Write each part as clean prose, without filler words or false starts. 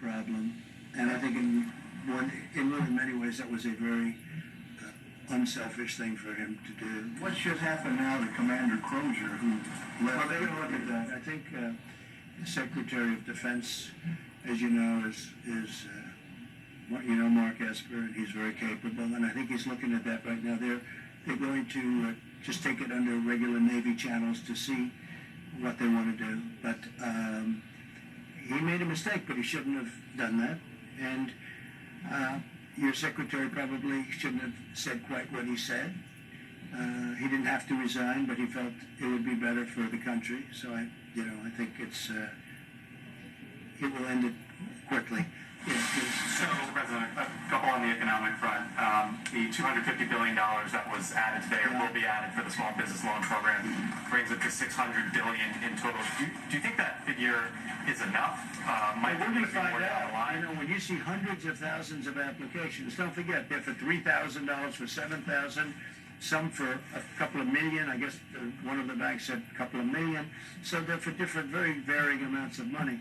problem. And I think in really many ways that was a very unselfish thing for him to do. What should happen now to Commander Crozier, who left? Well, they're going to look at that. I think the Secretary of Defense, as you know, is Mark Esper, and he's very capable. And I think he's looking at that right now. They're going to just take it under regular Navy channels to see what they want to do. But he made a mistake, but he shouldn't have done that. And your secretary probably shouldn't have said quite what he said. He didn't have to resign, but he felt it would be better for the country. So I think it will end it quickly. So, Mr. President, a couple on the economic front. The $250 billion that was added today, or will be added for the small business loan program, brings it to $600 billion in total. Do you think that figure is enough? Might we're going to find down the line? When you see hundreds of thousands of applications, don't forget they're for $3,000, for $7,000, some for a couple of million. I guess one of the banks said a couple of million. So they're for different, very varying amounts of money.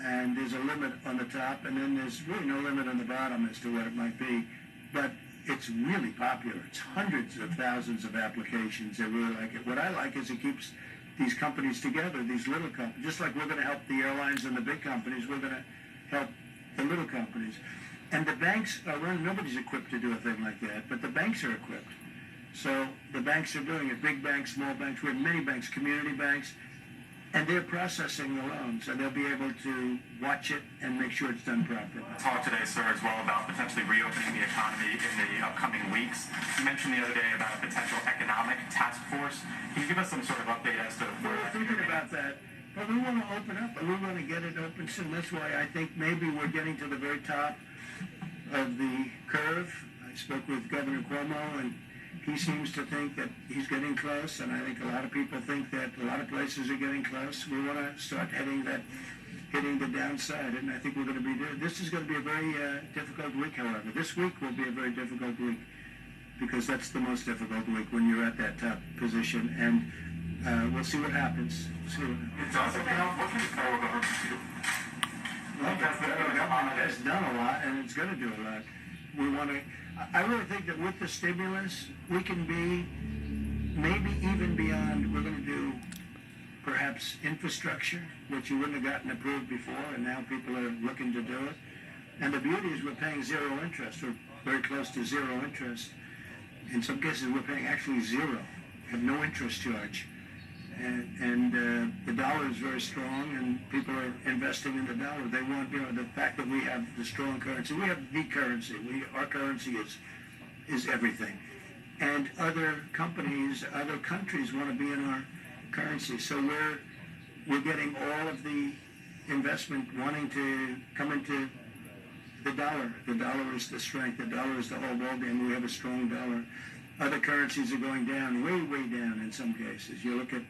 And there's a limit on the top, and then there's really no limit on the bottom as to what it might be. But it's really popular. It's hundreds of thousands of applications. They really like it. What I like is it keeps these companies together, these little companies. Just like we're going to help the airlines and the big companies, we're going to help the little companies. And the banks are running. Nobody's equipped to do a thing like that, but the banks are equipped. So the banks are doing it. Big banks, small banks. We have many banks, community banks. And they're processing the loans, and they'll be able to watch it and make sure it's done properly. Talk today, sir, as well about potentially reopening the economy in the upcoming weeks. You mentioned the other day about a potential economic task force. Can you give us some sort of update as to where we're thinking about that? But we want to open up, and we want to get it open soon. That's why I think maybe we're getting to the very top of the curve. I spoke with Governor Cuomo, and he seems to think that he's getting close, and I think a lot of people think that a lot of places are getting close. We want to start hitting the downside, and I think we're going to be there. This is going to be a very difficult week, however. This week will be a very difficult week because that's the most difficult week when you're at that top position, and we'll see what happens. What can the federal government do? Well, the federal government has done a lot, and it's going to do a lot. We want to. I really think that with the stimulus, we can be maybe even beyond. We're going to do perhaps infrastructure, which you wouldn't have gotten approved before, and now people are looking to do it. And the beauty is we're paying zero interest. We're very close to zero interest. In some cases, we're paying actually zero. We have no interest charge. And the dollar is very strong, and people are investing in the dollar. They want, the fact that we have the strong currency. We have the currency. Our currency is everything. And other companies, other countries want to be in our currency. So we're getting all of the investment wanting to come into the dollar. The dollar is the strength. The dollar is the whole ballgame. We have a strong dollar. Other currencies are going down, way, way down in some cases. You look at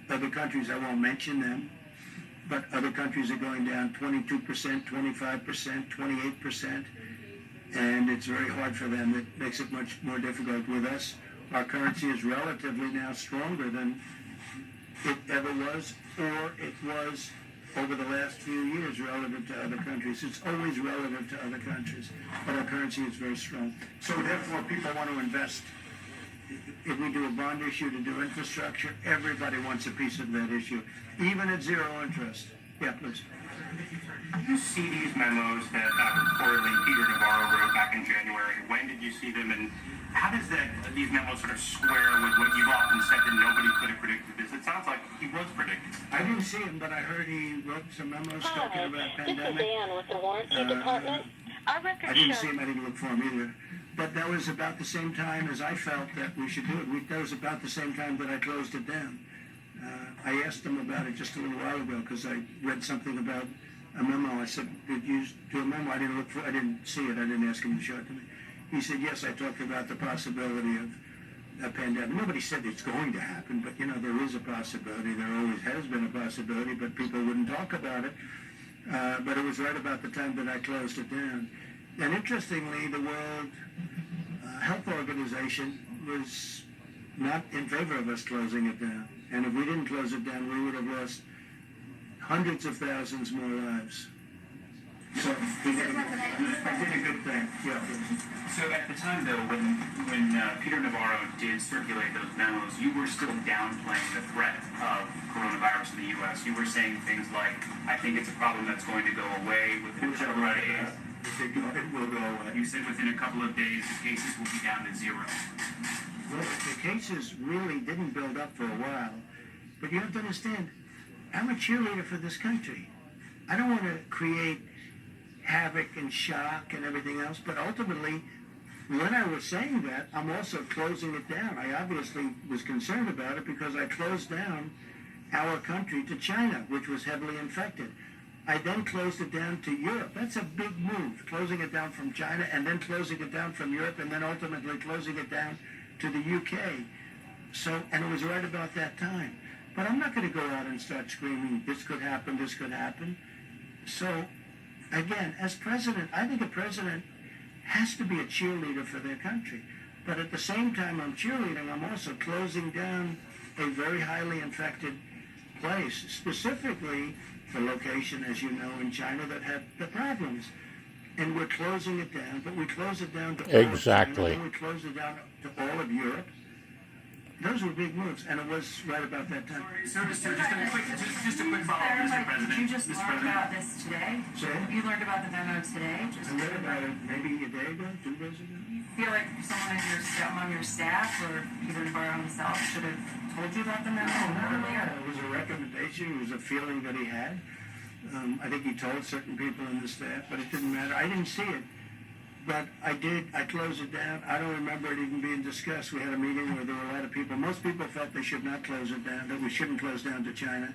other countries, I won't mention them, but other countries are going down 22%, 25%, 28%, and it's very hard for them. It makes it much more difficult with us. Our currency is relatively now stronger than it ever was, or it was over the last few years relative to other countries. It's always relative to other countries, but our currency is very strong. So therefore, people want to invest. If we do a bond issue to do infrastructure, everybody wants a piece of that issue, even at zero interest. Yeah, please. Did you see these memos that reportedly Peter Navarro wrote back in January? When did you see them, and how does these memos sort of square with what you've often said that nobody could have predicted this? It sounds like he was predicting. I didn't see him, but I heard he wrote some memos talking about pandemic. This is Ann with the Warranty Department. Our record I didn't see him. I didn't look for him either. But that was about the same time as I felt that we should do it. That was about the same time that I closed it down. I asked him about it just a little while ago because I read something about a memo. I said, "Did you do a memo?" I didn't see it. I didn't ask him to show it to me. He said, "Yes, I talked about the possibility of a pandemic." Nobody said it's going to happen, but there is a possibility. There always has been a possibility, but people wouldn't talk about it. But it was right about the time that I closed it down. And interestingly, the World Health Organization was not in favor of us closing it down. And if we didn't close it down, we would have lost hundreds of thousands more lives. So they did a good thing. Yeah. So at the time, though, when Peter Navarro did circulate those memos, you were still downplaying the threat of coronavirus in the U.S. You were saying things like, I think it's a problem that's going to go away within a couple of days. It will go away. You said within a couple of days, the cases will be down to 0. Well, the cases really didn't build up for a while. But you have to understand, I'm a cheerleader for this country. I don't want to create havoc and shock and everything else, but ultimately, when I was saying that, I'm also closing it down. I obviously was concerned about it because I closed down our country to China, which was heavily infected. I then closed it down to Europe. That's a big move, closing it down from China and then closing it down from Europe and then ultimately closing it down to the UK. So, and it was right about that time. But I'm not going to go out and start screaming, this could happen, this could happen. So, again, as president, I think a president has to be a cheerleader for their country. But at the same time I'm cheerleading, I'm also closing down a very highly infected place, specifically the location, as you know, in China that had the problems. And we're closing it down, but we close it down to all Exactly. of China, and we close it down to all of Europe. Those were big moves, and it was right about that time. So just a quick follow-up, Mr. President. Did you just learn about this today? Sorry? You learned about the memo today? I read about it maybe a day ago, 2 days ago. You feel like someone among your staff or Peter Navarro himself should have told you about the memo earlier? It was a recommendation. It was a feeling that he had. I think he told certain people in the staff, but it didn't matter. I didn't see it, but I did. I closed it down. I don't remember it even being discussed. We had a meeting where there were a lot of people. Most people felt they should not close it down, that we shouldn't close down to China,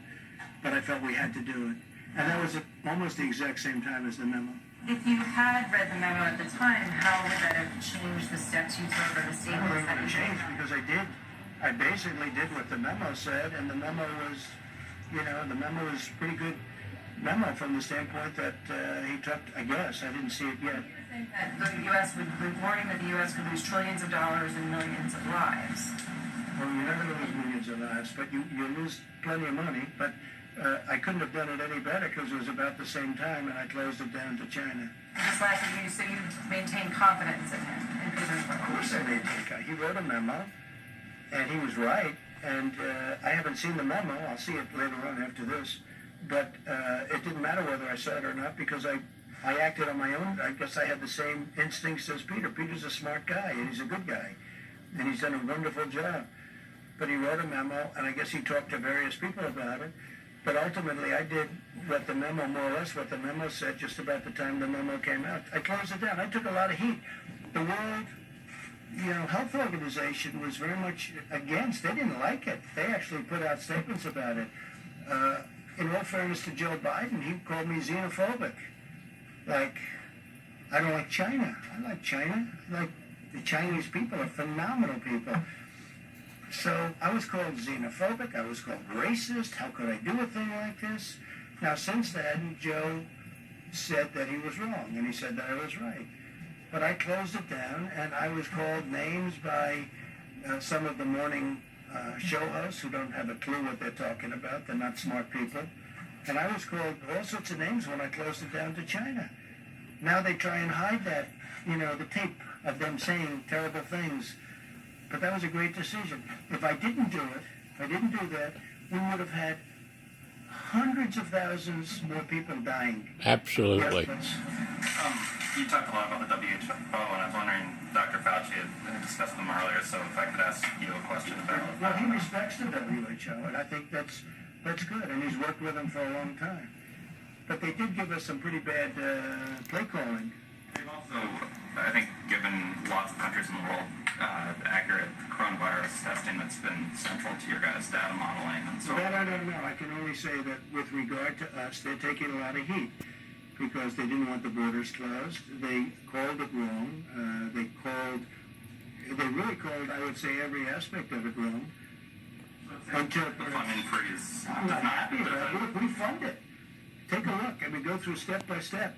but I felt we had to do it. And that was at almost the exact same time as the memo. If you had read the memo at the time, how would that have changed the steps you took or the I don't statements think that it you changed made? because I did. I basically did what the memo said, and the memo was, the memo was pretty good memo from the standpoint that he took, I guess. I didn't see it yet. That the U.S. would be warning that the U.S. could lose trillions of dollars and millions of lives. Well, you never lose millions of lives, but you lose plenty of money. But I couldn't have done it any better because it was about the same time, and I closed it down to China. Just last you so you maintain confidence in him, in Peter Of Navarro. course I did. He wrote a memo, and he was right. And I haven't seen the memo. I'll see it later on after this. But it didn't matter whether I said it or not because I acted on my own. I guess I had the same instincts as Peter. Peter's a smart guy, and he's a good guy. And he's done a wonderful job. But he wrote a memo, and I guess he talked to various people about it. But ultimately, I did what the memo, more or less what the memo said just about the time the memo came out. I closed it down. I took a lot of heat. The World Health Organization was very much against. They didn't like it. They actually put out statements about it. In all fairness to Joe Biden, he called me xenophobic. Like, I don't like China. I like China. Like, the Chinese people are phenomenal people. So I was called xenophobic. I was called racist. How could I do a thing like this? Now, since then, Joe said that he was wrong, and he said that I was right. But I closed it down, and I was called names by some of the morning show hosts who don't have a clue what they're talking about. They're not smart people. And I was called all sorts of names when I closed it down to China. Now they try and hide that, the tape of them saying terrible things. But that was a great decision. If I didn't do it, if I didn't do that, we would have had hundreds of thousands more people dying. Absolutely. You talked a lot about the WHO, and I was wondering, Dr. Fauci had discussed them earlier, so if I could ask you a question about Well, he respects the WHO, and I think that's good, and he's worked with them for a long time. But they did give us some pretty bad play calling. They've also, I think, given lots of countries in the world accurate coronavirus testing that's been central to your guys' data modeling. And so That I don't know. I can only say that with regard to us, they're taking a lot of heat because they didn't want the borders closed. They called it wrong. They really called, I would say, every aspect of it wrong. Until the funding freeze. I'm not happy about it. Look, we fund it. Take a look. I mean, go through step by step.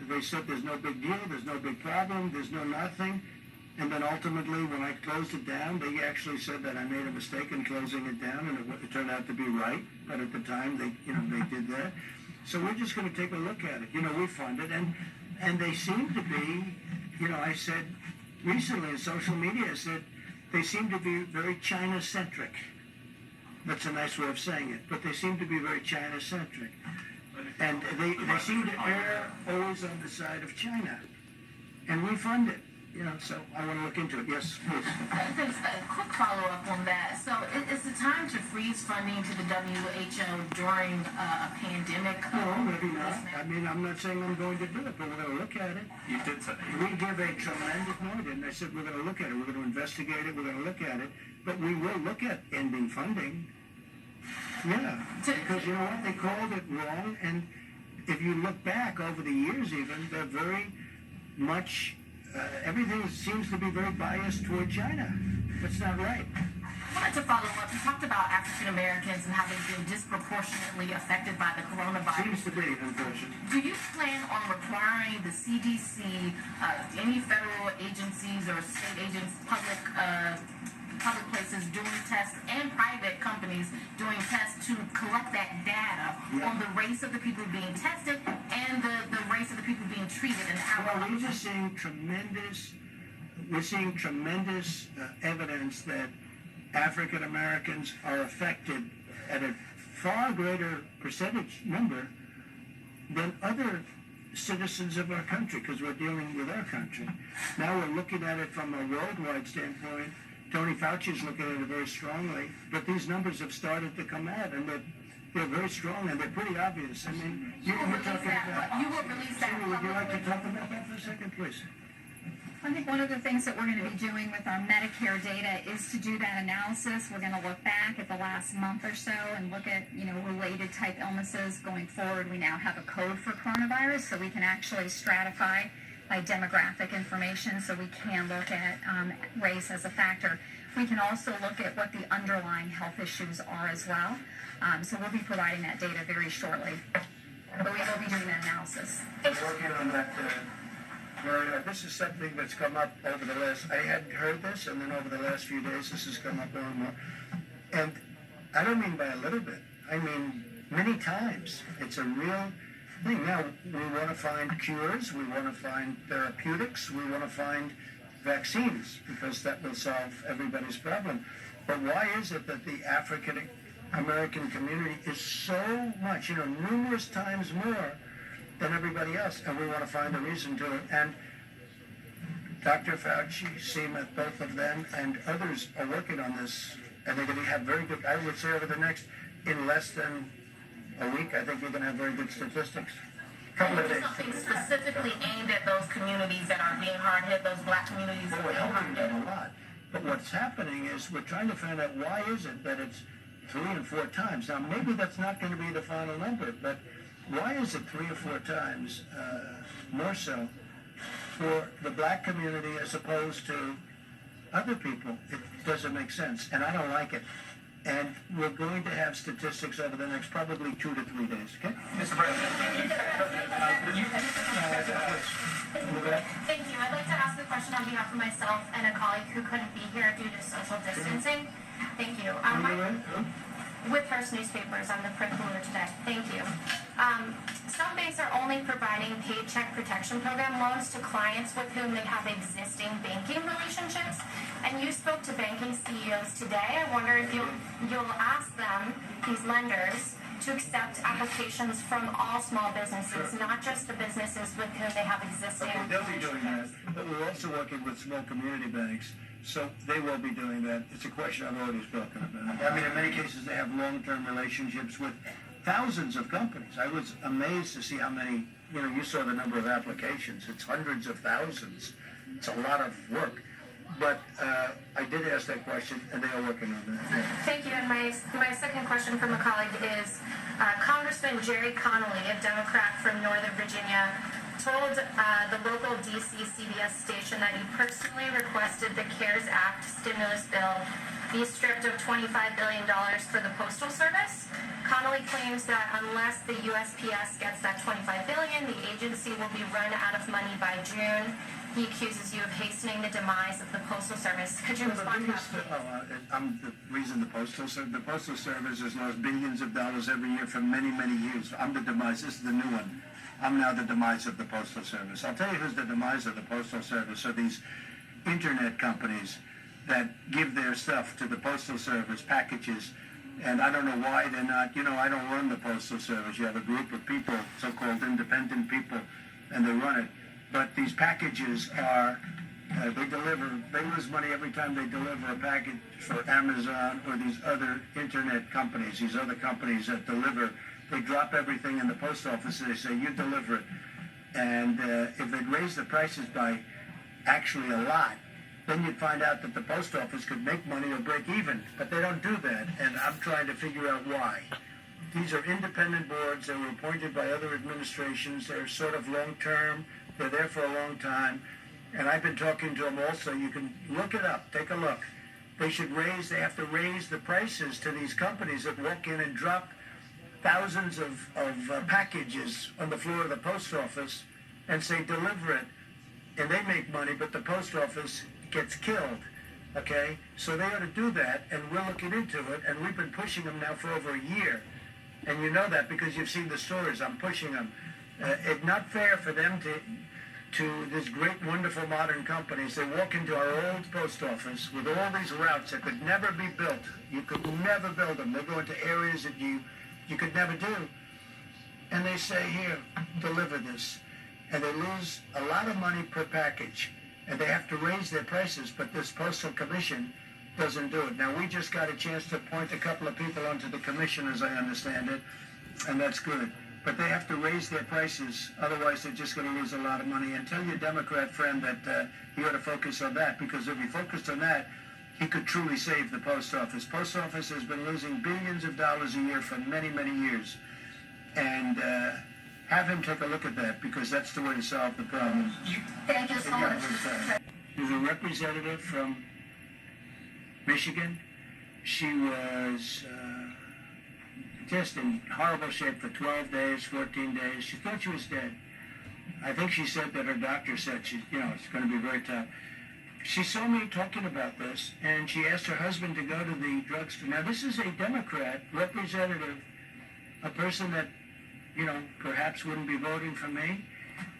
They said there's no big deal, there's no big problem, there's no nothing. And then ultimately, when I closed it down, they actually said that I made a mistake in closing it down, and it turned out to be right. But at the time, they did that. So we're just going to take a look at it. We fund it, and they seem to be, I said recently in social media, I said they seem to be very China-centric. That's a nice way of saying it, but they seem to be very China-centric. And they seem to err always on the side of China. And we fund it, so I want to look into it. Yes, please. Thanks. A quick follow-up on that. So is it time to freeze funding to the WHO during a pandemic? No, maybe not. I mean, I'm not saying I'm going to do it, but we're going to look at it. You did say We give a tremendous, no, I didn't. I said we're going to look at it. We're going to investigate it. We're going to look at it. But we will look at ending funding. Yeah, because you know what? They called it wrong, and if you look back over the years even, they're very much, everything seems to be very biased toward China. That's not right. I wanted to follow up. You talked about African Americans and how they've been disproportionately affected by the coronavirus. Seems to be, unfortunately. Do you plan on requiring the CDC, any federal agencies or state agents, public places doing tests and private companies doing tests to collect that data on the race of the people being tested and the race of the people being treated in the Well, we're just seeing tremendous evidence that African Americans are affected at a far greater percentage number than other citizens of our country, because we're dealing with our country. Now we're looking at it from a worldwide standpoint. Tony Fauci is looking at it very strongly, but these numbers have started to come out, and they're very strong, and they're pretty obvious. I mean, you're talking about... You will release that. Would you like to talk about that for a second, please? I think one of the things that we're going to be doing with our Medicare data is to do that analysis. We're going to look back at the last month or so and look at, related type illnesses going forward. We now have a code for coronavirus, so we can actually stratify by demographic information, so we can look at race as a factor. We can also look at what the underlying health issues are as well. So we'll be providing that data very shortly. But we will be doing that analysis. Working on that. This is something that's come up over the last, I hadn't heard this, and then over the last few days this has come up more and more. And I don't mean by a little bit, I mean many times. It's a real thing. Now, we want to find cures, we want to find therapeutics, we want to find vaccines, because that will solve everybody's problem. But why is it that the African American community is so much, numerous times more than everybody else, and we want to find a reason to it. And Dr. Fauci, Seema, both of them, and others are working on this, and they're going to have very good, I would say in less than a week, I think you're going to have very good statistics. Couple of days. Something specifically aimed at those communities that are being hard hit, those black communities that are We're being hard helping hit. them a lot. But what's happening is we're trying to find out why is it that it's 3 and 4 times. Now, maybe that's not going to be the final number, but why is it 3 or 4 times more so for the black community as opposed to other people? It doesn't make sense, and I don't like it. And we're going to have statistics over the next probably 2 to 3 days, okay? Mr. President. Thank you. I'd like to ask a question on behalf of myself and a colleague who couldn't be here due to social distancing. Thank you. With Hearst Newspapers, I'm the print cooler today. Thank you. Some banks are only providing Paycheck Protection Program loans to clients with whom they have existing banking relationships. And you spoke to banking CEOs today. I wonder if you'll ask them, these lenders, to accept applications from all small businesses, not just the businesses with whom they have existing They'll be doing that, but we're also working with small community banks, so they will be doing that. It's a question I've already spoken about. I mean, in many cases, they have long-term relationships with thousands of companies. I was amazed to see how many, you saw the number of applications. It's hundreds of thousands. It's a lot of work. But I did ask that question, and they are working on that. Thank you. And my second question from a colleague is, Congressman Jerry Connolly, a Democrat from Northern Virginia, told the local DC CBS station that he personally requested the CARES Act stimulus bill be stripped of $25 billion for the Postal Service. Connolly claims that unless the USPS gets that $25 billion, the agency will be run out of money by June. he accuses you of hastening the demise of the Postal Service. Could you respond to that, please? I'm the reason the Postal Service has lost billions of dollars every year for many, many years. I'm the demise. This is the new one. I'm now the demise of the Postal Service. I'll tell you who's the demise of the Postal Service are these internet companies that give their stuff to the Postal Service, packages, and I don't know why they're not, I don't run the Postal Service. You have a group of people, so-called independent people, and they run it. But these packages are, they lose money every time they deliver a package for Amazon or these other internet companies, these other companies that deliver. They drop everything in the post office and they say, you deliver it. And if they'd raise the prices by actually a lot, then you'd find out that the post office could make money or break even. But they don't do that, and I'm trying to figure out why. These are independent boards that were appointed by other administrations. They're sort of long-term. They're there for a long time. And I've been talking to them also. You can look it up. Take a look. They have to raise the prices to these companies that walk in and drop thousands of packages on the floor of the post office and say, deliver it. And they make money, but the post office gets killed. Okay? So they ought to do that, and we're looking into it, and we've been pushing them now for over a year. And you know that because you've seen the stories. I'm pushing them. It's not fair for them to these great, wonderful modern companies. They walk into our old post office with all these routes that could never be built. You could never build them. They go into areas that you could never do. And they say, here, deliver this. And they lose a lot of money per package. And they have to raise their prices, but this Postal Commission doesn't do it. Now, we just got a chance to appoint a couple of people onto the commission, as I understand it, and that's good. But they have to raise their prices, otherwise they're just going to lose a lot of money. And tell your Democrat friend that he ought to focus on that, because if he focused on that, he could truly save the post office. Post office has been losing billions of dollars a year for many, many years. And have him take a look at that, because that's the way to solve the problem. Thank you so much. There's a representative from Michigan. She was just in horrible shape for 12 days, 14 days. She thought she was dead. I think she said that her doctor said it's going to be very tough. She saw me talking about this, and she asked her husband to go to the drugstore. Now, this is a Democrat representative, a person that, perhaps wouldn't be voting for me.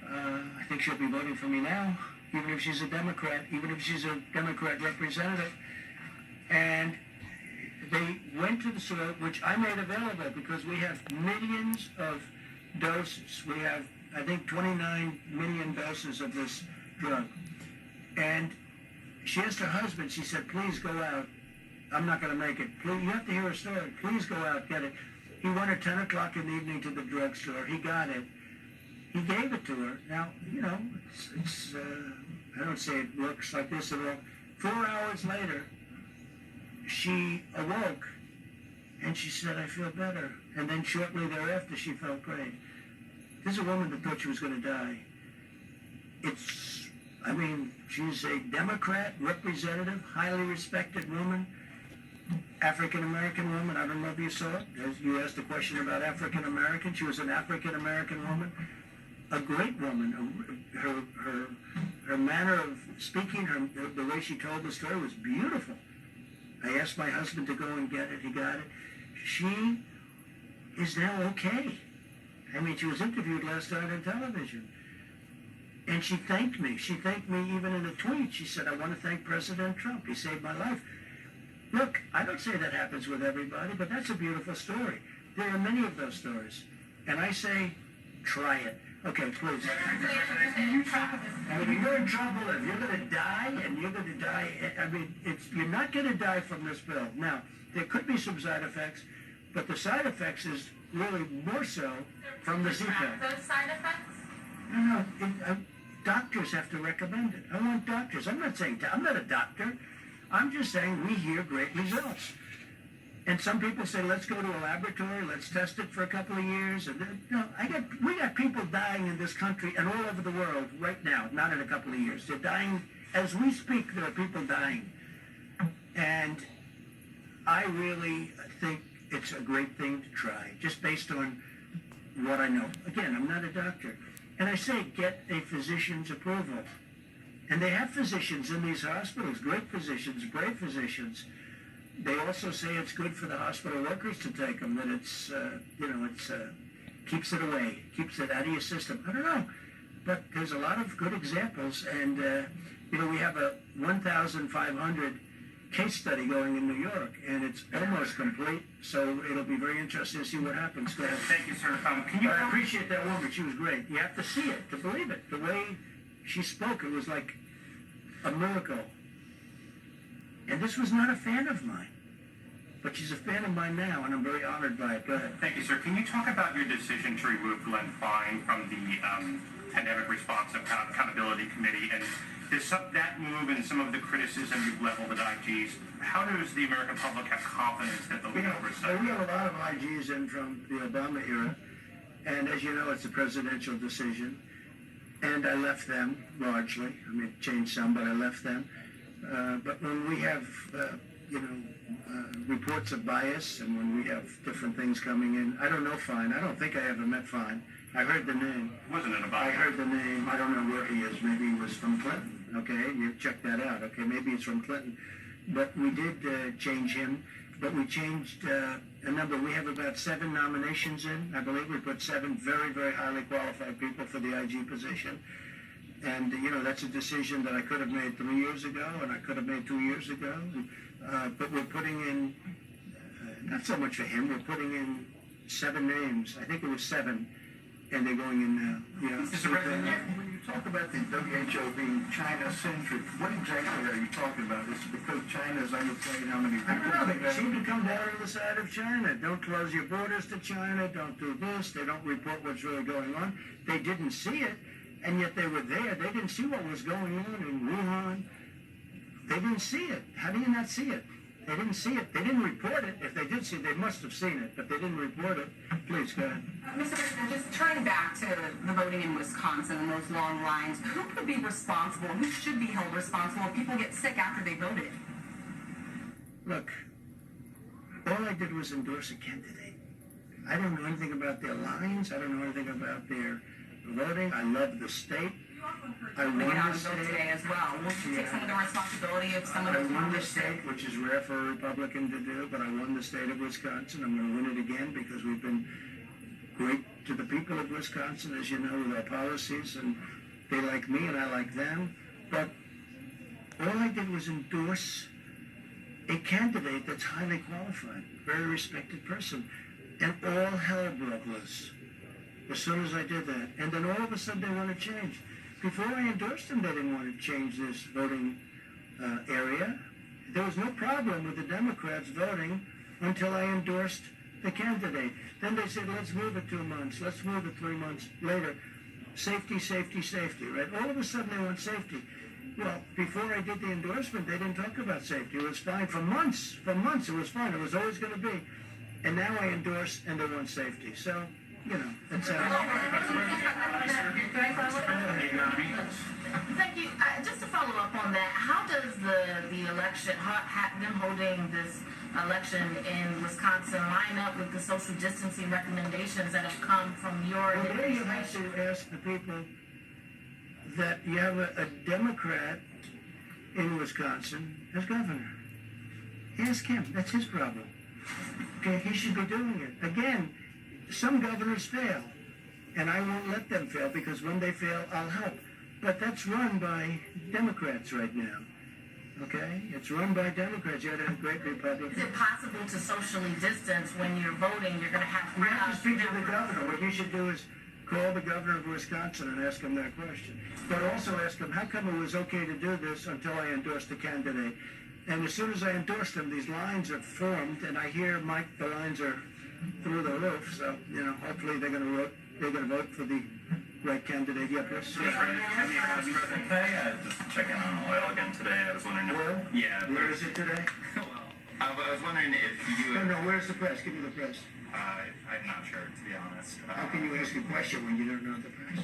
I think she'll be voting for me now, even if she's a Democrat, even if she's a Democrat representative. And they went to the store, which I made available because we have millions of doses. We have, I think, 29 million doses of this drug. And she asked her husband, she said, please go out. I'm not going to make it. Please, you have to hear her story. Please go out, get it. He went at 10 o'clock in the evening to the drugstore. He got it. He gave it to her. Now, it's I don't say it works like this at all. 4 hours later, she awoke, and she said, I feel better. And then shortly thereafter, she felt great. This is a woman that thought she was going to die. She's a Democrat representative, highly respected woman, African-American woman. I don't know if you saw it. You asked a question about African-American. She was an African-American woman, a great woman. Her manner of speaking, the way she told the story was beautiful. I asked my husband to go and get it. He got it. She is now okay. She was interviewed last night on television. And she thanked me. She thanked me even in a tweet. She said, I want to thank President Trump. He saved my life. Look, I don't say that happens with everybody, but that's a beautiful story. There are many of those stories. And I say, try it. Okay, please. If you're in trouble, if you're going to die, and you're going to die, you're not going to die from this pill. Now, there could be some side effects, but the side effects is really more so from the CPAP. Those side effects? No, doctors have to recommend it. I want doctors. I'm not a doctor. I'm just saying we hear great results. And some people say, let's go to a laboratory, let's test it for a couple of years. And we got people dying in this country and all over the world right now, not in a couple of years. They're dying. As we speak, there are people dying. And I really think it's a great thing to try, just based on what I know. Again, I'm not a doctor. And I say, get a physician's approval. And they have physicians in these hospitals, great physicians, brave physicians. They also say it's good for the hospital workers to take them, that it's, keeps it away, keeps it out of your system. I don't know, but there's a lot of good examples, and, we have a 1,500 case study going in New York, and it's almost complete, so it'll be very interesting to see what happens. Go ahead. Thank you, sir. I appreciate that woman. She was great. You have to see it to believe it. The way she spoke, it was like a miracle. And this was not a fan of mine, but she's a fan of mine now, and I'm very honored by it. Go ahead. Thank you, sir. Can you talk about your decision to remove Glenn Fine from the Pandemic Response and Accountability Committee, and that move and some of the criticism you've leveled at IGs, how does the American public have confidence that they'll be oversight? We have a lot of IGs in from the Obama era, and as you know, it's a presidential decision, and I left them largely. I mean, changed some, but I left them. But when we have, reports of bias, and when we have different things coming in, I don't know Fine. I don't think I ever met Fine. I heard the name. Wasn't it about? I heard the name. I don't know where he is. Maybe he was from Clinton. Okay, you check that out. Okay, maybe it's from Clinton. But we did change him. But we changed a number. We have about 7 nominations in. I believe we put 7 very, very highly qualified people for the IG position. And, that's a decision that I could have made 3 years ago, and I could have made 2 years ago. But we're putting in, not so much for him, we're putting in 7 names. I think it was 7. And they're going in now. Mr. President, when you talk about the WHO being China-centric, what exactly are you talking about? Is it because China's underplaying how many people? I don't know. They seem to come down on the side of China. Don't close your borders to China. Don't do this. They don't report what's really going on. They didn't see it, and yet they were there. They didn't see what was going on in Wuhan. They didn't see it. How do you not see it? They didn't see it. They didn't report it. If they did see it, they must have seen it, but they didn't report it. Please, go ahead. Mr. President, just turning back to the voting in Wisconsin and those long lines, who could be responsible? Who should be held responsible if people get sick after they voted? Look, all I did was endorse a candidate. I don't know anything about their lines. I don't know anything about their voting. I love the state. I won the state today as well. Will you take some of the responsibility of some of those? I won the state, which is rare for a Republican to do, but I won the state of Wisconsin. I'm going to win it again because we've been great to the people of Wisconsin, as you know, with our policies, and they like me and I like them. But all I did was endorse a candidate that's highly qualified, very respected person, and all hell broke loose as soon as I did that. And then all of a sudden they want to change. Before I endorsed them, they didn't want to change this voting area. There was no problem with the Democrats voting until I endorsed the candidate. Then they said, let's move it 2 months. Let's move it 3 months later. Safety, safety, safety, right? All of a sudden they want safety. Well, before I did the endorsement, they didn't talk about safety. It was fine for months. For months, it was fine. It was always going to be. And now I endorse, and they want safety. So, it's Thank you. Just to follow up on that, how does the election, them holding this election in Wisconsin line up with the social distancing recommendations that have come from your administration? Well, you have to ask the people that you have a Democrat in Wisconsin as governor. Ask him. That's his problem. Okay, he should be doing it. Again, some governors fail, and I won't let them fail because when they fail, I'll help. But that's run by Democrats right now. Okay? It's run by Democrats. You had a great Republican. Is it possible to socially distance when you're voting? You're going to have You have to speak to the governor. What you should do is call the governor of Wisconsin and ask him that question. But also ask him, how come it was okay to do this until I endorsed the candidate? And as soon as I endorsed him, these lines are formed, and I hear, Mike, the lines are through the roof. So, hopefully they're going to vote for the right candidate. Yeah, Chris. Hey, just checking on oil again today. I was wondering. Oil? Yeah. Where is it today? Well, I was wondering if you. No, where's the press? Give me the press. I'm not sure, to be honest. How can you ask a question when you don't know the press?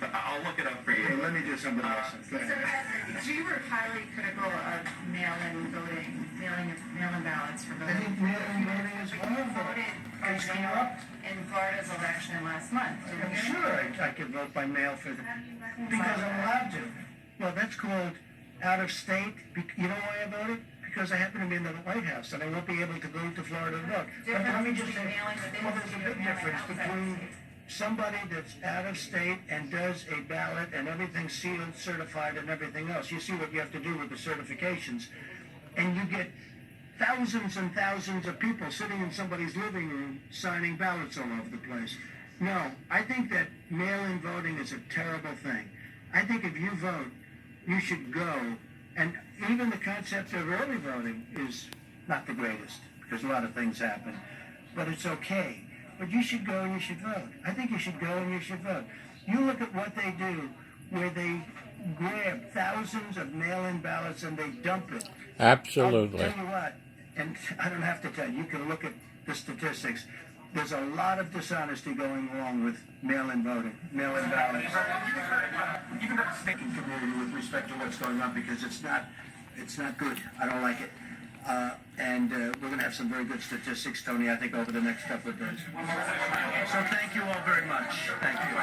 I'll look it up for you. Okay, let me do something else. You were highly critical of mail-in voting, mail-in ballots for voting. I think mail-in voting is wonderful. Voted by mail in Florida's election last month. I'm sure I can vote by mail because I'm allowed to. Well, that's called out of state. You know why I voted? Because I happen to be in the White House and I won't be able to go to Florida to vote. But let me just say, well, there's a big difference between somebody that's out of state and does a ballot and everything's sealed, certified, and everything else. You see what you have to do with the certifications. And you get thousands and thousands of people sitting in somebody's living room signing ballots all over the place. No, I think that mail-in voting is a terrible thing. I think if you vote, you should go. And even the concept of early voting is not the greatest because a lot of things happen. But it's okay. But you should go and you should vote. I think you should go and you should vote. You look at what they do, where they grab thousands of mail-in ballots and they dump it. Absolutely. I'll tell you what, and I don't have to tell you, you can look at the statistics. There's a lot of dishonesty going along with mail-in voting, mail-in ballots. Even the state community with respect to what's going on because it's not good. I don't like it. And we're going to have some very good statistics, Tony, I think, over the next couple of days. So thank you all very much. Thank you.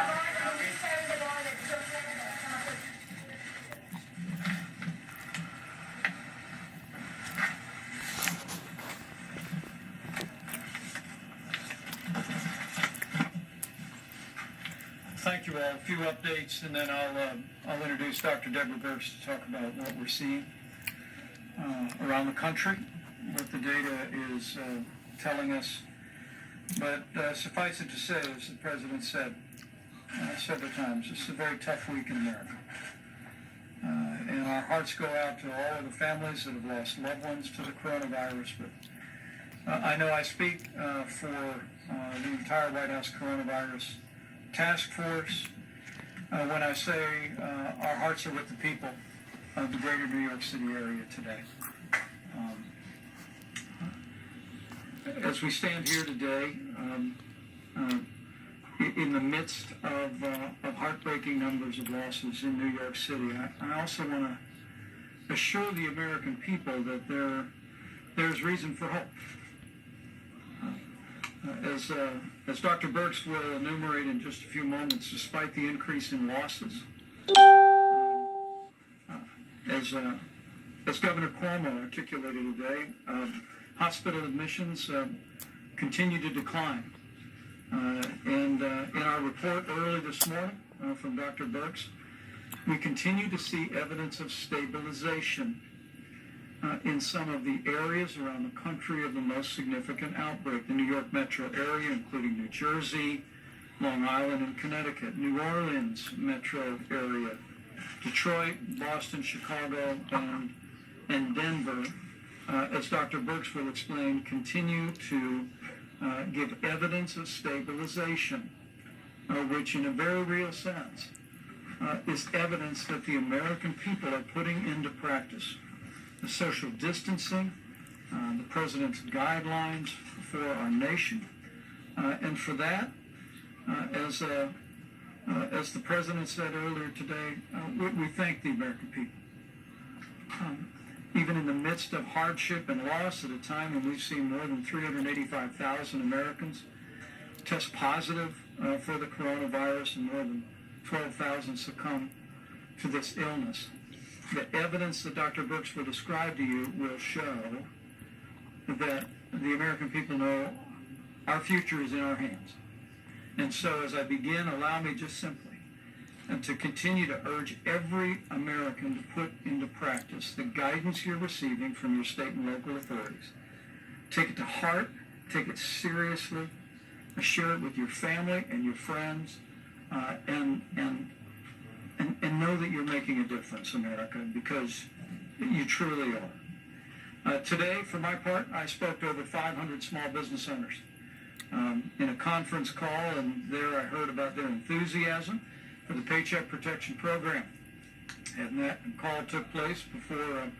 Thank you all. A few updates, and then I'll introduce Dr. Deborah Burks to talk about what we're seeing around the country, what the data is telling us. But suffice it to say, as the President said several times, this is a very tough week in America. And our hearts go out to all of the families that have lost loved ones to the coronavirus. But I know I speak for the entire White House coronavirus task force when I say our hearts are with the people of the greater New York City area today. As we stand here today, in the midst of heartbreaking numbers of losses in New York City, I also want to assure the American people that there's reason for hope. As Dr. Burks will enumerate in just a few moments, despite the increase in losses, as Governor Cuomo articulated today, hospital admissions continue to decline. And in our report early this morning from Dr. Burks, we continue to see evidence of stabilization in some of the areas around the country of the most significant outbreak. The New York metro area, including New Jersey, Long Island, and Connecticut, New Orleans metro area, Detroit, Boston, Chicago, and Denver, as Dr. Burks will explain, continue to give evidence of stabilization, which in a very real sense is evidence that the American people are putting into practice the social distancing, the President's guidelines for our nation. And for that, as the President said earlier today, we thank the American people. Even in the midst of hardship and loss at a time when we've seen more than 385,000 Americans test positive for the coronavirus and more than 12,000 succumb to this illness, the evidence that Dr. Burks will describe to you will show that the American people know our future is in our hands. And so as I begin, allow me just simply to continue to urge every American to put into practice the guidance you're receiving from your state and local authorities. Take it to heart, take it seriously, share it with your family and your friends, and know that you're making a difference, America, because you truly are. Today, for my part, I spoke to over 500 small business owners in a conference call, and there I heard about their enthusiasm for the Paycheck Protection Program. And that call took place before the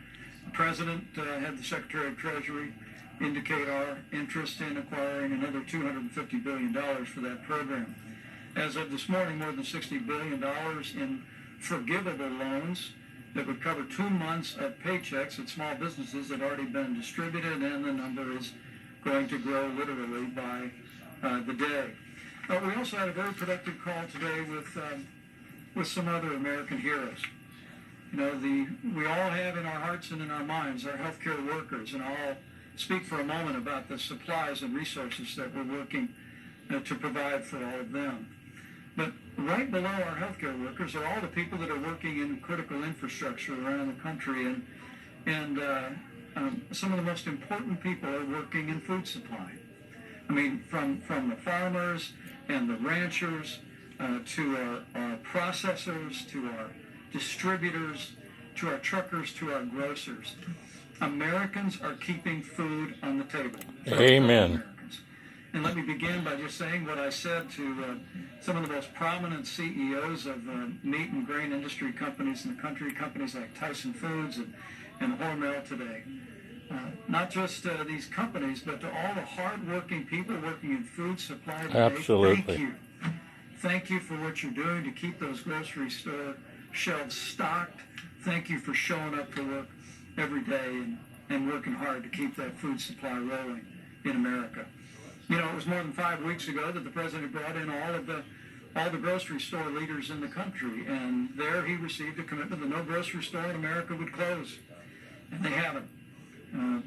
President had the Secretary of Treasury indicate our interest in acquiring another $250 billion for that program. As of this morning, more than $60 billion in forgivable loans that would cover 2 months of paychecks at small businesses had already been distributed, and the number is going to grow literally by the day. We also had a very productive call today with some other American heroes. We all have in our hearts and in our minds our healthcare workers, and I'll speak for a moment about the supplies and resources that we're working to provide for all of them. But right below our healthcare workers are all the people that are working in critical infrastructure around the country, and some of the most important people are working in food supply. I mean, from the farmers and the ranchers to our processors, to our distributors, to our truckers, to our grocers. Americans are keeping food on the table. Amen. And let me begin by just saying what I said to some of the most prominent CEOs of meat and grain industry companies in the country, companies like Tyson Foods and Hormel today. Not just these companies, but to all the hard-working people working in food supply today. Absolutely. Thank you. Thank you for what you're doing to keep those grocery store shelves stocked. Thank you for showing up to work every day and working hard to keep that food supply rolling in America. It was more than 5 weeks ago that the president brought in all the grocery store leaders in the country, and there he received a commitment that no grocery store in America would close, and they haven't.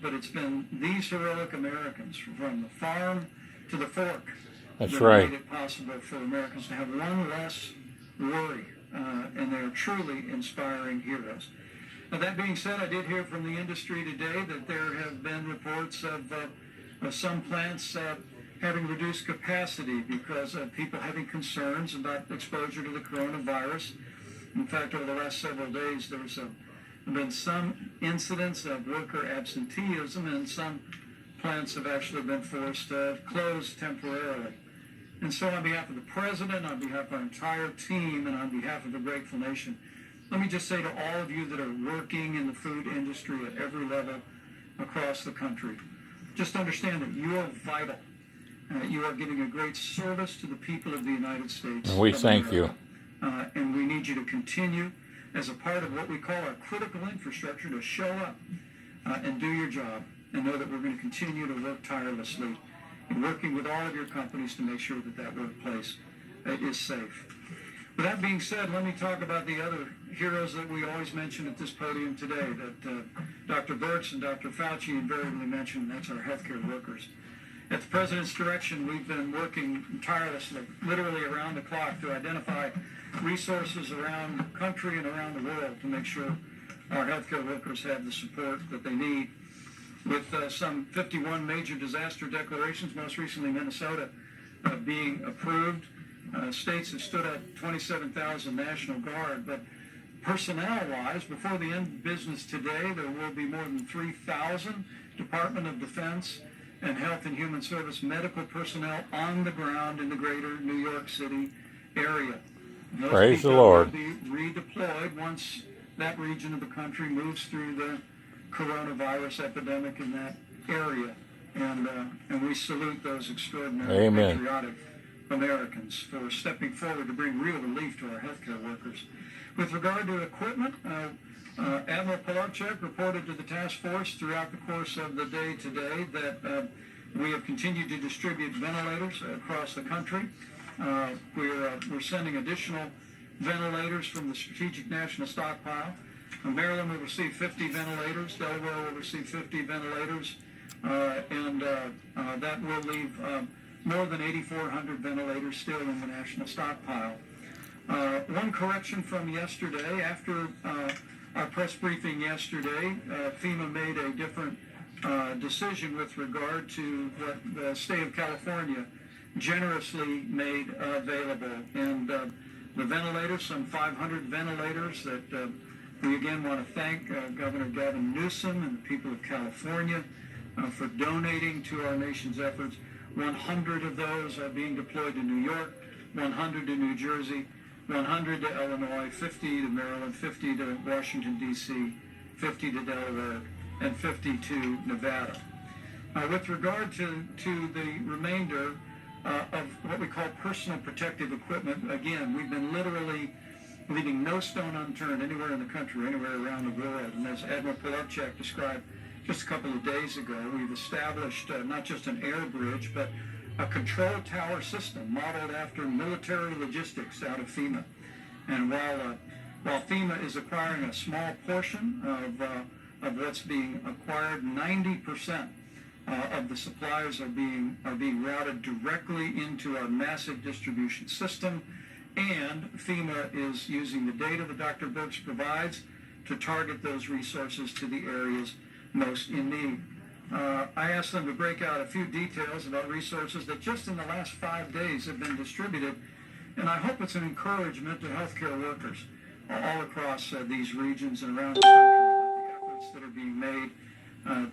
But it's been these heroic Americans, from the farm to the fork, that made it possible for Americans to have one less worry, and they're truly inspiring heroes. Now, that being said, I did hear from the industry today that there have been reports of some plants having reduced capacity because of people having concerns about exposure to the coronavirus. In fact, over the last several days, there's been some incidents of worker absenteeism, and some plants have actually been forced to close temporarily. And so on behalf of the president, on behalf of our entire team, and on behalf of the Grateful Nation, let me just say to all of you that are working in the food industry at every level across the country, just understand that you are vital. You are giving a great service to the people of the United States. And we thank you. And we need you to continue as a part of what we call our critical infrastructure to show up and do your job, and know that we're going to continue to work tirelessly in working with all of your companies to make sure that workplace is safe. With that being said, let me talk about the other heroes that we always mention at this podium today, that Dr. Birx and Dr. Fauci invariably mention, and that's our healthcare workers. At the President's direction, we've been working tirelessly, literally around the clock, to identify resources around the country and around the world to make sure our healthcare workers have the support that they need. With some 51 major disaster declarations, most recently Minnesota being approved, states have stood up 27,000 National Guard, but personnel-wise, before the end of business today, there will be more than 3,000 Department of Defense and Health and Human Service medical personnel on the ground in the greater New York City area. Those Praise the people Lord. will be redeployed once that region of the country moves through the coronavirus epidemic in that area. And we salute those extraordinary patriotic Americans for stepping forward to bring real relief to our healthcare workers. With regard to equipment, Admiral Polachek reported to the task force throughout the course of the day today that we have continued to distribute ventilators across the country. We're sending additional ventilators from the Strategic National Stockpile. Maryland will receive 50 ventilators. Delaware will receive 50 ventilators. And that will leave more than 8,400 ventilators still in the national stockpile. One correction from yesterday. After our press briefing yesterday, FEMA made a different decision with regard to what the state of California generously made available. And the ventilators, some 500 ventilators that we again want to thank Governor Gavin Newsom and the people of California for donating to our nation's efforts. 100 of those are being deployed to New York, 100 to New Jersey, 100 to Illinois, 50 to Maryland, 50 to Washington, D.C., 50 to Delaware, and 50 to Nevada. With regard to the remainder of what we call personal protective equipment, again, we've been literally leaving no stone unturned anywhere in the country, anywhere around the world. And as Admiral Polachek described just a couple of days ago, we've established not just an air bridge, but a control tower system modeled after military logistics out of FEMA. And while while FEMA is acquiring a small portion of what's being acquired, 90% of the supplies are being routed directly into our massive distribution system, and FEMA is using the data that Dr. Birx provides to target those resources to the areas most in need. I asked them to break out a few details about resources that just in the last 5 days have been distributed, and I hope it's an encouragement to healthcare workers all across these regions and around the country about the efforts that are being made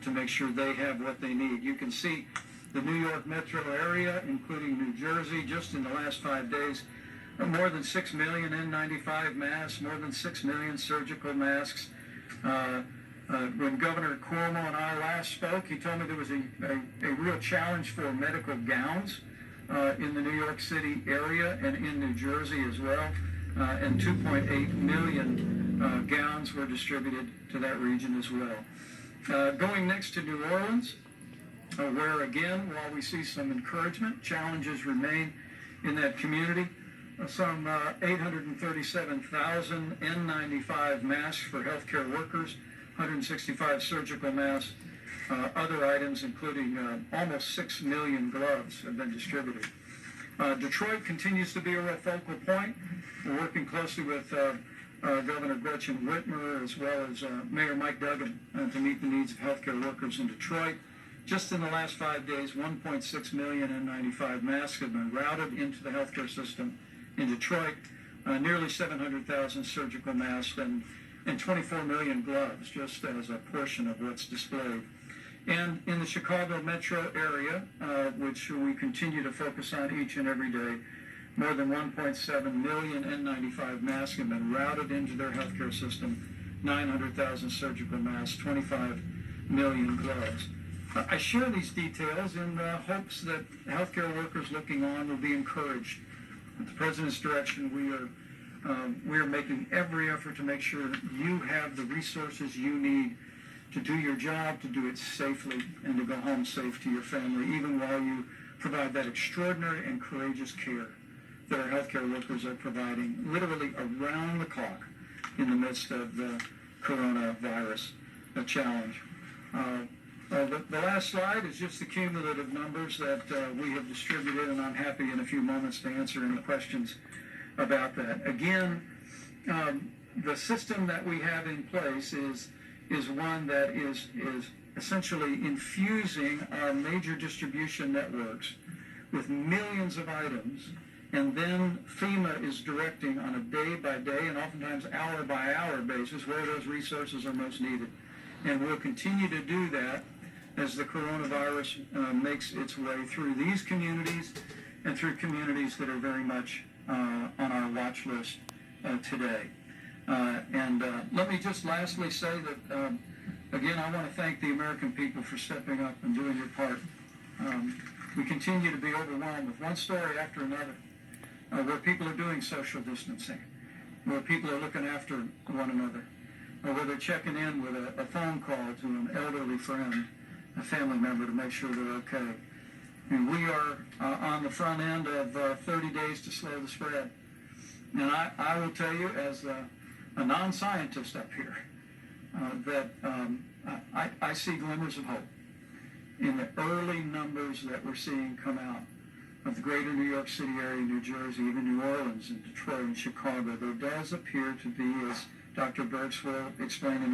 to make sure they have what they need. You can see the New York metro area, including New Jersey, just in the last 5 days, more than 6 million N95 masks, more than 6 million surgical masks. When Governor Cuomo and I last spoke, he told me there was a real challenge for medical gowns in the New York City area and in New Jersey as well, and 2.8 million gowns were distributed to that region as well. Going next to New Orleans, where again, while we see some encouragement, challenges remain in that community. Some 837,000 N95 masks for healthcare workers, 165 surgical masks, other items including almost 6 million gloves have been distributed. Detroit continues to be a real focal point. We're working closely with Governor Gretchen Whitmer as well as Mayor Mike Duggan to meet the needs of healthcare workers in Detroit. Just in the last 5 days, 1.6 million N95 masks have been routed into the healthcare system in Detroit, nearly 700,000 surgical masks, and 24 million gloves, just as a portion of what's displayed. And in the Chicago metro area, which we continue to focus on each and every day, more than 1.7 million N95 masks have been routed into their healthcare system, 900,000 surgical masks, 25 million gloves. I share these details in hopes that healthcare workers looking on will be encouraged. At the President's direction, we are making every effort to make sure you have the resources you need to do your job, to do it safely, and to go home safe to your family, even while you provide that extraordinary and courageous care that our healthcare workers are providing literally around the clock in the midst of the coronavirus challenge. The last slide is just the cumulative numbers that we have distributed, and I'm happy in a few moments to answer any questions about that. Again, the system that we have in place is one that is essentially infusing our major distribution networks with millions of items, and then FEMA is directing on a day-by-day and oftentimes hour-by-hour basis where those resources are most needed. And we'll continue to do that as the coronavirus makes its way through these communities and through communities that are very much on our watch list today. Let me just lastly say that, again, I want to thank the American people for stepping up and doing your part. We continue to be overwhelmed with one story after another, where people are doing social distancing, where people are looking after one another, or where they're checking in with a phone call to an elderly friend, a family member, to make sure they're okay. And we are on the front end of 30 days to slow the spread. And I will tell you, as a non-scientist up here, that I see glimmers of hope in the early numbers that we're seeing come out of the greater New York City area, New Jersey, even New Orleans and Detroit and Chicago. There does appear to be, as Dr. Birx will explain in